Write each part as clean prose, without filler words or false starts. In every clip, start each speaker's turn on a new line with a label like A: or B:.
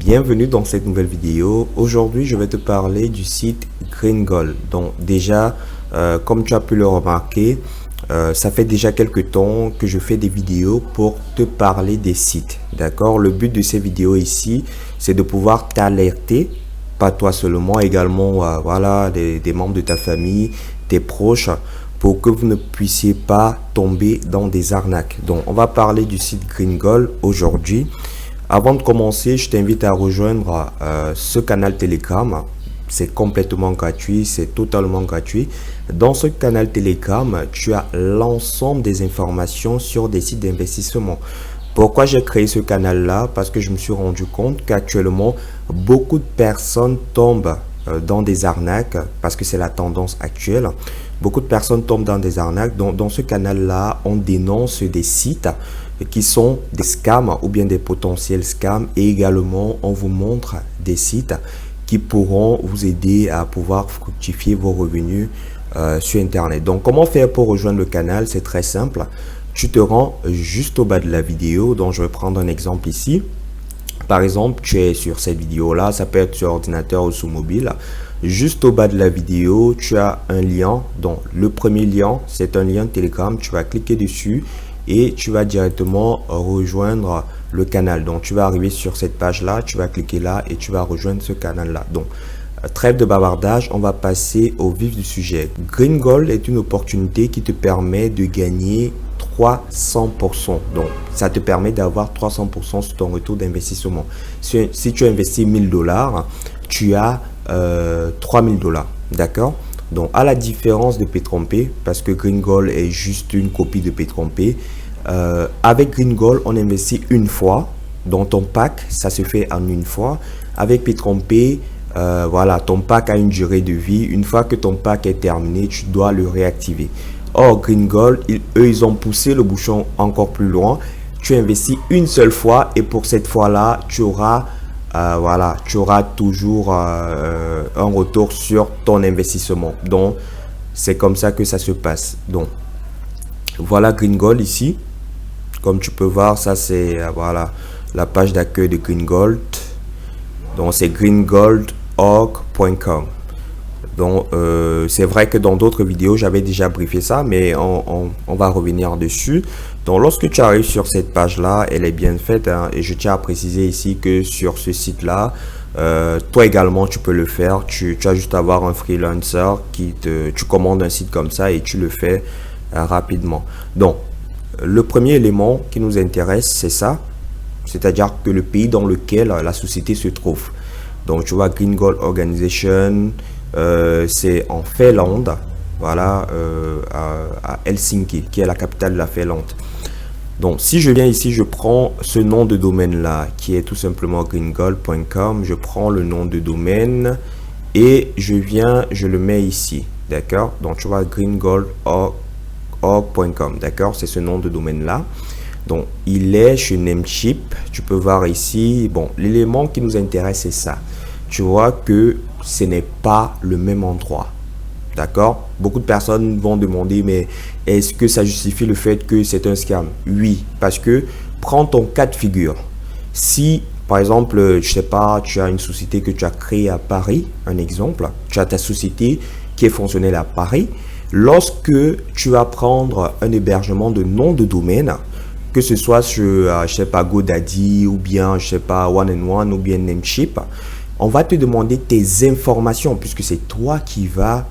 A: Bienvenue dans cette nouvelle vidéo. Aujourd'hui, je vais te parler du site GreenGold. Donc déjà, comme tu as pu le remarquer, ça fait déjà quelques temps que je fais des vidéos pour te parler des sites. D'accord? Le but de ces vidéos ici, c'est de pouvoir t'alerter, pas toi seulement, également voilà, des membres de ta famille, tes proches, pour que vous ne puissiez pas tomber dans des arnaques. Donc, on va parler du site GreenGold aujourd'hui. Avant de commencer, je t'invite à rejoindre ce canal Telegram. C'est complètement gratuit, c'est totalement gratuit. Dans ce canal Telegram, tu as l'ensemble des informations sur des sites d'investissement. Pourquoi j'ai créé ce canal-là? Parce que je me suis rendu compte qu'actuellement, beaucoup de personnes tombent dans des arnaques, parce que c'est la tendance actuelle. Beaucoup de personnes tombent dans des arnaques. Dans ce canal-là, on dénonce des sites qui sont des scams ou bien des potentiels scams, et également on vous montre des sites qui pourront vous aider à pouvoir fructifier vos revenus sur internet. Donc comment faire pour rejoindre le canal? C'est très simple. Tu te rends juste au bas de la vidéo. Donc je vais prendre un exemple ici. Par exemple, tu es sur cette vidéo là, ça peut être sur ordinateur ou sous mobile. Juste au bas de la vidéo, tu as un lien. Donc le premier lien, c'est un lien Telegram. Tu vas cliquer dessus et tu vas directement rejoindre le canal. Donc tu vas arriver sur cette page là, tu vas cliquer là et tu vas rejoindre ce canal là. Donc trêve de bavardage, on va passer au vif du sujet. GreenGold est une opportunité qui te permet de gagner 300%. Donc ça te permet d'avoir 300% sur ton retour d'investissement. Si tu investis 1000 $, tu as 3000 $. D'accord? Donc à la différence de P-Trompé, parce que GreenGold est juste une copie de P-Trompé, avec GreenGold on investit une fois. Dans ton pack, ça se fait en une fois. Avec P-Trompé, voilà, ton pack a une durée de vie. Une fois que ton pack est terminé, tu dois le réactiver. Or GreenGold, eux, ils ont poussé le bouchon encore plus loin. Tu investis une seule fois et pour cette fois-là, tu auras voilà, tu auras toujours un retour sur ton investissement. Donc c'est comme ça que ça se passe. Donc voilà GreenGold ici. Comme tu peux voir, ça c'est voilà la page d'accueil de GreenGold. Donc c'est greengoldorg.com. Donc c'est vrai que dans d'autres vidéos j'avais déjà briefé ça, mais on va revenir dessus. Donc lorsque tu arrives sur cette page là, elle est bien faite, hein, et je tiens à préciser ici que sur ce site là, toi également tu peux le faire. Tu as juste à avoir un freelancer tu commandes un site comme ça et tu le fais rapidement. Donc le premier élément qui nous intéresse, c'est ça, c'est-à-dire que le pays dans lequel la société se trouve. Donc tu vois, GreenGold Organization, c'est en Finlande, voilà, à Helsinki, qui est la capitale de la Finlande. Donc si je viens ici, je prends ce nom de domaine là, qui est tout simplement greengold.com. Je prends le nom de domaine et je le mets ici, d'accord? Donc tu vois, greengoldorg.com, d'accord? C'est ce nom de domaine là. Donc il est chez Namecheap. Tu peux voir ici, bon, l'élément qui nous intéresse, c'est ça. Tu vois que ce n'est pas le même endroit. D'accord? Beaucoup de personnes vont demander, mais est-ce que ça justifie le fait que c'est un scam? Oui, parce que prends ton cas de figure. Si, par exemple, je sais pas, tu as une société que tu as créée à Paris, un exemple, tu as ta société qui est fonctionnelle à Paris. Lorsque tu vas prendre un hébergement de nom de domaine, que ce soit sur, je sais pas, GoDaddy ou bien, je sais pas, One and One ou bien Namecheap, on va te demander tes informations puisque c'est toi qui va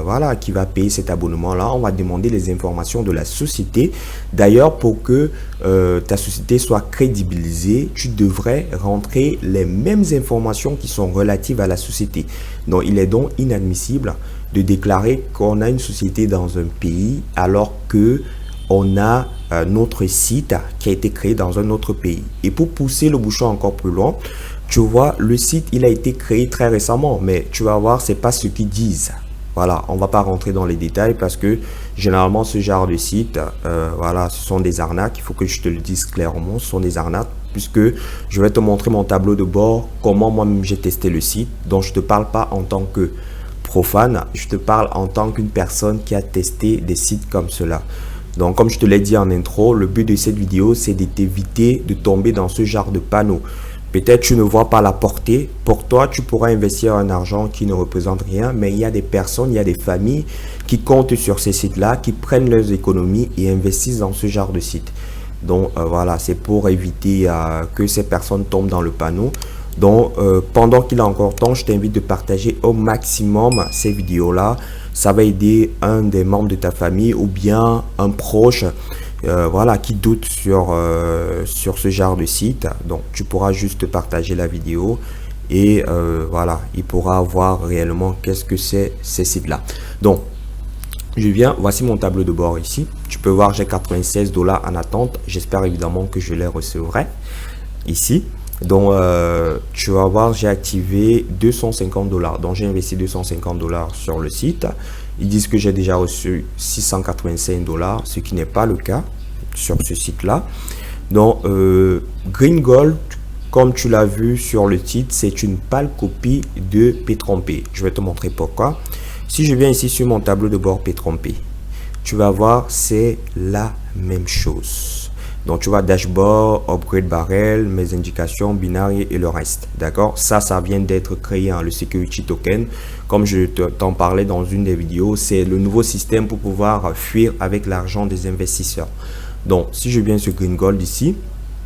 A: voilà, qui va payer cet abonnement là. On va demander les informations de la société. D'ailleurs, pour que ta société soit crédibilisée, tu devrais rentrer les mêmes informations qui sont relatives à la société. Donc il est donc inadmissible de déclarer qu'on a une société dans un pays alors que on a notre site qui a été créé dans un autre pays. Et pour pousser le bouchon encore plus loin, tu vois, le site, il a été créé très récemment, mais tu vas voir, c'est pas ce qu'ils disent. Voilà, on va pas rentrer dans les détails parce que généralement, ce genre de site, voilà, ce sont des arnaques. Il faut que je te le dise clairement, ce sont des arnaques, puisque je vais te montrer mon tableau de bord, comment moi-même j'ai testé le site. Donc, je te parle pas en tant que profane, je te parle en tant qu'une personne qui a testé des sites comme cela. Donc, comme je te l'ai dit en intro, le but de cette vidéo, c'est de t'éviter de tomber dans ce genre de panneau. Peut-être tu ne vois pas la portée. Pour toi, tu pourras investir un argent qui ne représente rien, mais il y a des personnes, il y a des familles qui comptent sur ces sites-là, qui prennent leurs économies et investissent dans ce genre de site. Donc voilà, c'est pour éviter que ces personnes tombent dans le panneau. Donc pendant qu'il a encore temps, je t'invite de partager au maximum ces vidéos-là. Ça va aider un des membres de ta famille ou bien un proche voilà, qui doute sur ce genre de site. Donc tu pourras juste partager la vidéo et voilà, il pourra voir réellement qu'est-ce que c'est ces sites-là. Donc je viens, voici mon tableau de bord ici. Tu peux voir, j'ai 96 $ en attente. J'espère évidemment que je les recevrai ici. Donc tu vas voir, j'ai activé 250 $. Donc j'ai investi 250 $ sur le site. Ils disent que j'ai déjà reçu 685 $, ce qui n'est pas le cas sur ce site là. Donc Green Gold, comme tu l'as vu sur le titre, c'est une pâle copie de P-Trompé. Je vais te montrer pourquoi. Si je viens ici sur mon tableau de bord P-Trompé, tu vas voir, c'est la même chose. Donc tu vois dashboard, upgrade barrel, mes indications, binaires et le reste. D'accord, ça vient d'être créé, hein, le security token. Comme je t'en parlais dans une des vidéos, c'est le nouveau système pour pouvoir fuir avec l'argent des investisseurs. Donc si je viens sur Green Gold ici,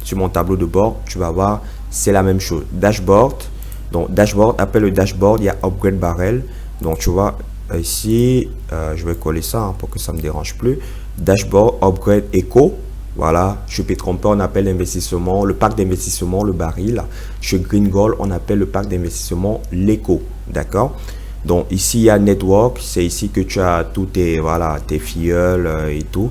A: sur mon tableau de bord, tu vas voir, c'est la même chose. Dashboard, donc dashboard, après le dashboard, il y a upgrade barrel. Donc tu vois ici, je vais coller ça, hein, pour que ça me dérange plus. Dashboard, upgrade, echo. Voilà, chez P-Trompé, on appelle l'investissement, le pack d'investissement, le baril. Chez Green Gold, on appelle le pack d'investissement l'écho. D'accord? Donc ici, il y a network. C'est ici que tu as tous tes, voilà, tes filleuls et tout.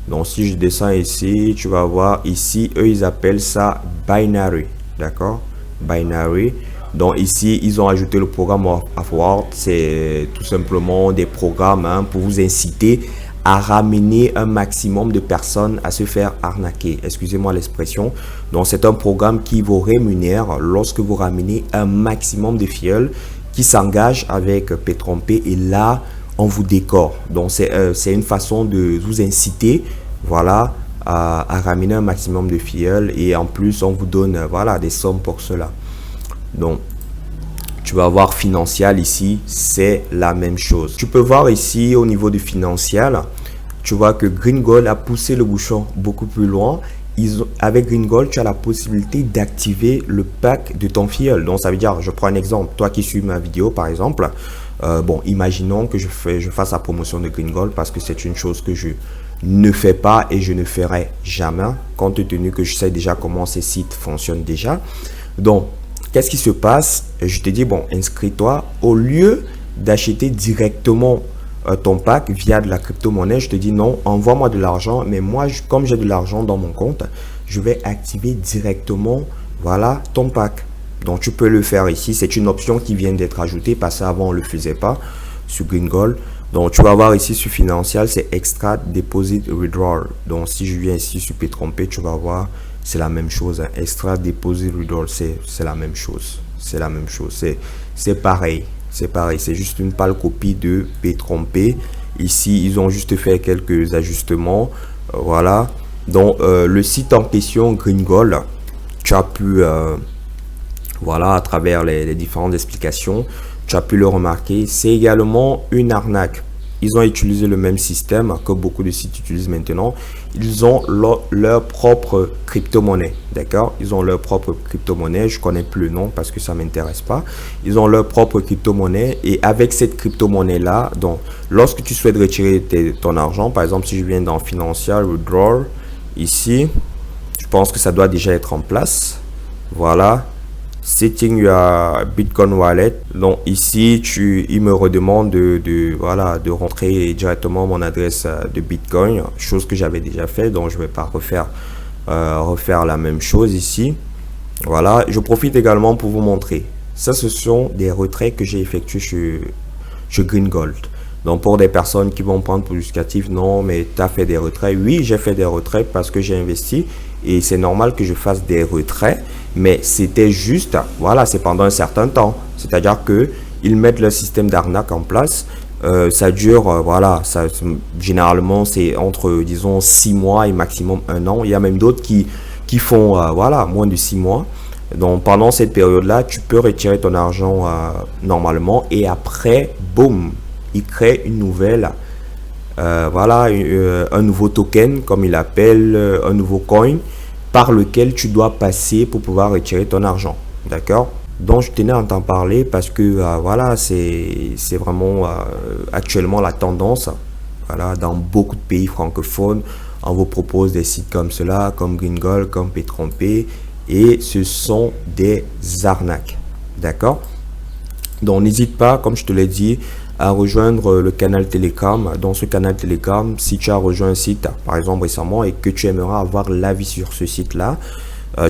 A: Donc si je descends ici, tu vas voir ici, eux, ils appellent ça binary. D'accord? Binary. Donc ici, ils ont ajouté le programme Afford. C'est tout simplement des programmes, hein, pour vous inciter à ramener un maximum de personnes à se faire arnaquer. Excusez-moi l'expression. Donc c'est un programme qui vous rémunère lorsque vous ramenez un maximum de filleuls qui s'engagent avec P-Trompé, et là on vous décore. Donc c'est une façon de vous inciter, voilà, à ramener un maximum de filleuls, et en plus on vous donne, voilà, des sommes pour cela. Donc tu vas voir Financial ici, c'est la même chose. Tu peux voir ici au niveau de Financial, tu vois que Green Gold a poussé le bouchon beaucoup plus loin. Avec Green Gold, tu as la possibilité d'activer le pack de ton filleul. Donc ça veut dire, je prends un exemple, toi qui suis ma vidéo par exemple, bon, imaginons que je fasse la promotion de Green Gold, parce que c'est une chose que je ne fais pas et je ne ferai jamais, compte tenu que je sais déjà comment ces sites fonctionnent déjà. Donc qu'est-ce qui se passe? Je te dis, bon, inscris-toi. Au lieu d'acheter directement ton pack via de la crypto-monnaie, je te dis non, envoie-moi de l'argent. Mais moi, comme j'ai de l'argent dans mon compte, je vais activer directement, voilà, ton pack. Donc, tu peux le faire ici. C'est une option qui vient d'être ajoutée, parce qu'avant, on ne le faisait pas sur Green Gold. Donc, tu vas voir ici sur Financial, c'est Extra Deposit Withdrawal. Donc, si je viens ici sur P-Trompé, tu vas voir, c'est la même chose, hein. Extra Deposit Withdrawal, c'est la même chose. C'est la même chose. C'est pareil. C'est pareil. C'est juste une pâle copie de P-Trompé. Ici, ils ont juste fait quelques ajustements. Voilà. Donc, le site en question, Green Gold, tu as pu, voilà, à travers les différentes explications, tu as pu le remarquer, c'est également une arnaque. Ils ont utilisé le même système que beaucoup de sites utilisent maintenant. Ils ont leur propre crypto-monnaie. D'accord? Ils ont leur propre crypto-monnaie. Je ne connais plus le nom parce que ça ne m'intéresse pas. Ils ont leur propre crypto-monnaie. Et avec cette crypto-monnaie-là, donc, lorsque tu souhaites retirer ton argent, par exemple, si je viens dans Financial Withdrawal, ici, je pense que ça doit déjà être en place. Voilà. Setting your Bitcoin wallet. Donc ici, il me redemande voilà, de rentrer directement mon adresse de Bitcoin, chose que j'avais déjà fait. Donc je vais pas refaire la même chose ici. Voilà, je profite également pour vous montrer. Ça, ce sont des retraits que j'ai effectués chez Green Gold. Donc pour des personnes qui vont prendre pour justificatif, non, mais tu as fait des retraits. Oui, j'ai fait des retraits parce que j'ai investi et c'est normal que je fasse des retraits, mais c'était juste, voilà, c'est pendant un certain temps. C'est-à-dire que ils mettent le système d'arnaque en place. Ça dure, voilà, généralement c'est entre, disons, 6 mois et maximum 1 an. Il y a même d'autres qui font, voilà, moins de 6 mois. Donc pendant cette période-là, tu peux retirer ton argent normalement et après, boum, il crée une nouvelle, voilà, un nouveau token, comme il appelle, un nouveau coin par lequel tu dois passer pour pouvoir retirer ton argent. D'accord? Donc je tenais à t'en parler parce que voilà, c'est vraiment actuellement la tendance. Voilà, dans beaucoup de pays francophones, on vous propose des sites comme cela, comme Gringold, comme Pétrompé, et ce sont des arnaques. D'accord? Donc n'hésite pas, comme je te l'ai dit, à rejoindre le canal Telegram. Dans ce canal Telegram, si tu as rejoint un site, par exemple récemment, et que tu aimeras avoir l'avis sur ce site-là,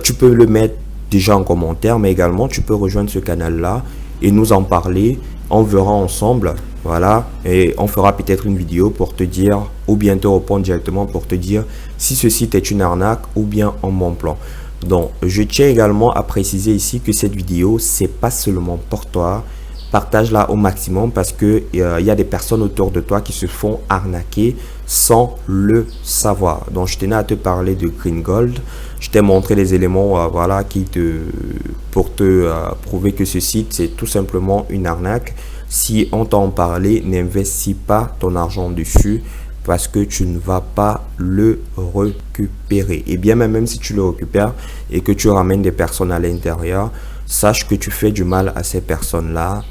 A: tu peux le mettre déjà en commentaire, mais également tu peux rejoindre ce canal-là et nous en parler. On verra ensemble, voilà, et on fera peut-être une vidéo pour te dire, ou bien te répondre directement pour te dire si ce site est une arnaque ou bien un bon plan. Donc, je tiens également à préciser ici que cette vidéo, c'est pas seulement pour toi. Partage-la au maximum parce que il y a des personnes autour de toi qui se font arnaquer sans le savoir. Donc, je tenais à te parler de Gringold. Je t'ai montré les éléments voilà, pour te prouver que ce site, c'est tout simplement une arnaque. Si on t'en parlait, n'investis pas ton argent dessus parce que tu ne vas pas le récupérer. Et bien même si tu le récupères et que tu ramènes des personnes à l'intérieur, sache que tu fais du mal à ces personnes-là.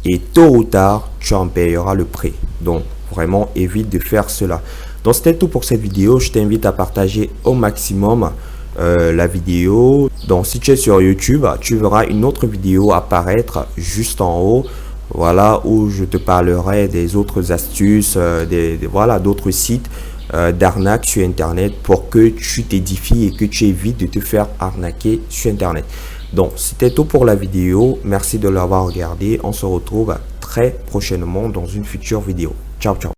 A: Et tôt ou tard, tu en payeras le prix. Donc, vraiment, évite de faire cela. Donc, c'était tout pour cette vidéo. Je t'invite à partager au maximum la vidéo. Donc, si tu es sur YouTube, tu verras une autre vidéo apparaître juste en haut. Voilà, où je te parlerai des autres astuces, voilà, d'autres sites d'arnaque sur Internet pour que tu t'édifies et que tu évites de te faire arnaquer sur Internet. Donc, c'était tout pour la vidéo. Merci de l'avoir regardé. On se retrouve très prochainement dans une future vidéo. Ciao, ciao.